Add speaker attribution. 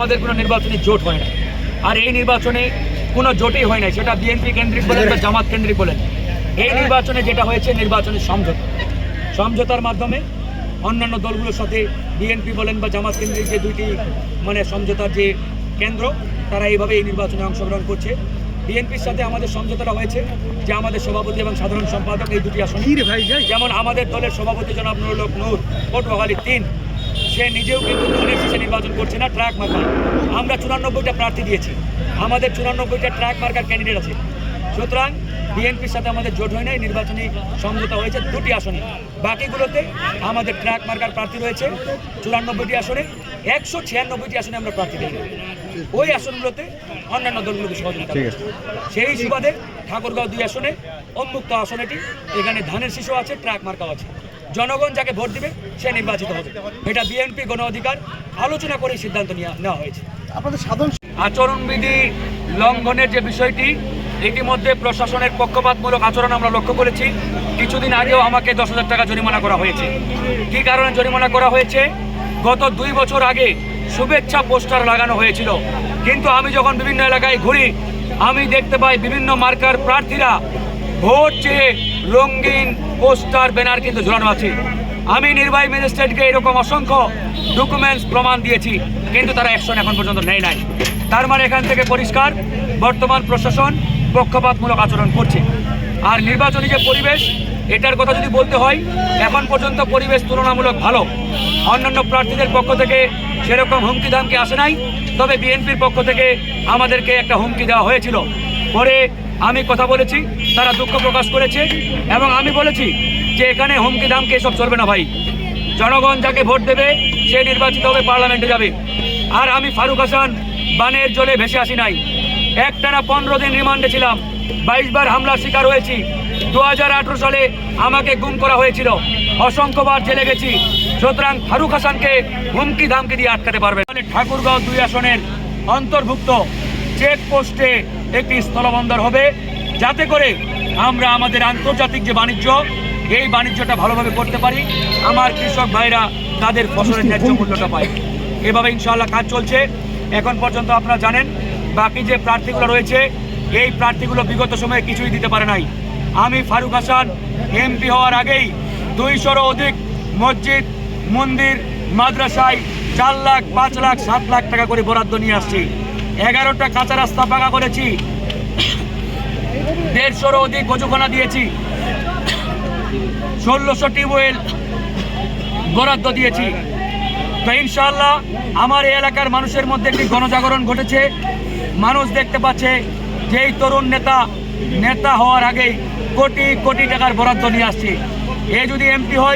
Speaker 1: আমাদের কোনো নির্বাচনী জোট হয় না। আর এই নির্বাচনে কোনো জোটই হয় নাই, সেটা বিএনপি কেন্দ্রিক বলেন বা জামাত কেন্দ্রিক বলেন। এই নির্বাচনে যেটা হয়েছে নির্বাচনের সমঝোতার মাধ্যমে অন্যান্য দলগুলোর সাথে বিএনপি বলেন বা জামাত কেন্দ্রিক যে দুইটি সমঝোতার যে কেন্দ্র, তারা এইভাবে এই নির্বাচনে অংশগ্রহণ করছে। বিএনপির সাথে আমাদের সমঝোতাটা হয়েছে যে আমাদের সভাপতি এবং সাধারণ সম্পাদক এই দুটি আসন, যেমন আমাদের দলের সভাপতি জনাব নুরুল হক নূর পটুয়াখালী 3, সে নিজেও কিন্তু ধানের শীষে নির্বাচন করছে না, ট্রাক মার্কা। আমরা 94টা প্রার্থী দিয়েছি, আমাদের 94টা ট্রাক মার্কার ক্যান্ডিডেট আছে। সুতরাং বিএনপির সাথে আমাদের জোট হয় নাই, নির্বাচনী সমঝোতা হয়েছে দুটি আসনে। বাকিগুলোতে আমাদের ট্রাক মার্কার প্রার্থী রয়েছে 94টি আসনে, 196টি আসনে আমরা প্রার্থী দিই। ওই আসনগুলোতে অন্যান্য দলগুলোকে সহযোগিতা করছে। সেই সুবাদে ঠাকুরগাঁও 2 আসনে উন্মুক্ত আসনেটি, এখানে ধানের শীষও আছে, ট্রাক মার্কাও আছে। জনগণ যাকে ভোট দিবে সে নির্বাচিত হবে। এটা বিএনপি গণ অধিকার আলোচনা করে সিদ্ধান্ত নেওয়া হয়েছে।
Speaker 2: আপনাদের সাধারণ
Speaker 1: আচরণবিধি লঙ্ঘনের যে বিষয়টি, ইতিমধ্যে প্রশাসনের পক্ষপাতমূলক আচরণ আমরা লক্ষ্য করেছি। কিছুদিন আগেও আমাকে 10,000 টাকা জরিমানা করা হয়েছে। কী কারণে জরিমানা করা হয়েছে? গত 2 বছর আগে শুভেচ্ছা পোস্টার লাগানো হয়েছিল, কিন্তু আমি যখন বিভিন্ন এলাকায় ঘুরি আমি দেখতে পাই বিভিন্ন মার্কার প্রার্থীরা ভোট চেয়ে রঙিন পোস্টার ব্যানার কিন্তু ঝুলানো আছে। আমি নির্বাহী ম্যাজিস্ট্রেটকে এরকম অসংখ্য ডকুমেন্টস প্রমাণ দিয়েছি, কিন্তু তারা অ্যাকশন এখন পর্যন্ত নেয় নাই। তার মানে এখান থেকে পরিষ্কার বর্তমান প্রশাসন পক্ষপাতমূলক আচরণ করছে। আর নির্বাচনী যে পরিবেশ, এটার কথা যদি বলতে হয়, এখন পর্যন্ত পরিবেশ তুলনামূলক ভালো। অন্যান্য প্রার্থীদের পক্ষ থেকে সেরকম হুমকি ধামকি আসে নাই, তবে বিএনপির পক্ষ থেকে আমাদেরকে একটা হুমকি দেওয়া হয়েছিল। পরে আমি কথা বলেছি, তারা দুঃখ প্রকাশ করেছে এবং আমি বলেছি যে এখানে হুমকি ধামকি এসব চলবে না ভাই। জনগণ যাকে ভোট দেবে সে নির্বাচিত হবে, পার্লামেন্টে যাবে। আর আমি ফারুক হাসান বানের জলে ভেসে আসি নাই। একটানা 15 দিন রিমান্ডে ছিলাম, 22 বার হামলার শিকার হয়েছি। 2018 সালে আমাকে গুম করা হয়েছিল, অসংখ্যবার জেলে গেছি। সুতরাং ফারুক হাসানকে হুমকি ধামকি দিয়ে আটকাতে পারবে। ঠাকুরগাঁও 2 আসনের অন্তর্ভুক্ত চেকপোস্টে একটি স্থলবন্দর হবে, যাতে করে আমরা আমাদের আন্তর্জাতিক যে বাণিজ্য, এই বাণিজ্যটা ভালোভাবে করতে পারি, আমার কৃষক ভাইরা তাদের ফসলের ন্যায্য মূল্যটা পায়। এভাবে ইনশাআল্লাহ কাজ চলছে। এখন পর্যন্ত আপনারা জানেন বাকি যে প্রার্থীগুলো রয়েছে, এই প্রার্থীগুলো বিগত সময়ে কিছুই দিতে পারে নাই। আমি ফারুক হাসান এমপি হওয়ার আগেই 200-রও অধিক মসজিদ, মন্দির, মাদ্রাসায় 4 লাখ, 5 লাখ, 7 লাখ টাকা করে বরাদ্দ নিয়ে আসছি। 11টা কাঁচা রাস্তা পাকা করেছি, 150-রও অধিক গজুখানা দিয়েছি, 1600 টিউবওয়েল বরাদ্দ দিয়েছি। তো ইনশাআল্লাহ আমার এই এলাকার মানুষের মধ্যে একটি গণজাগরণ ঘটেছে। মানুষ দেখতে পাচ্ছে যে এই তরুণ নেতা হওয়ার আগেই কোটি কোটি টাকার বরাদ্দ নিয়ে আসছে। এ যদি এমপি হয়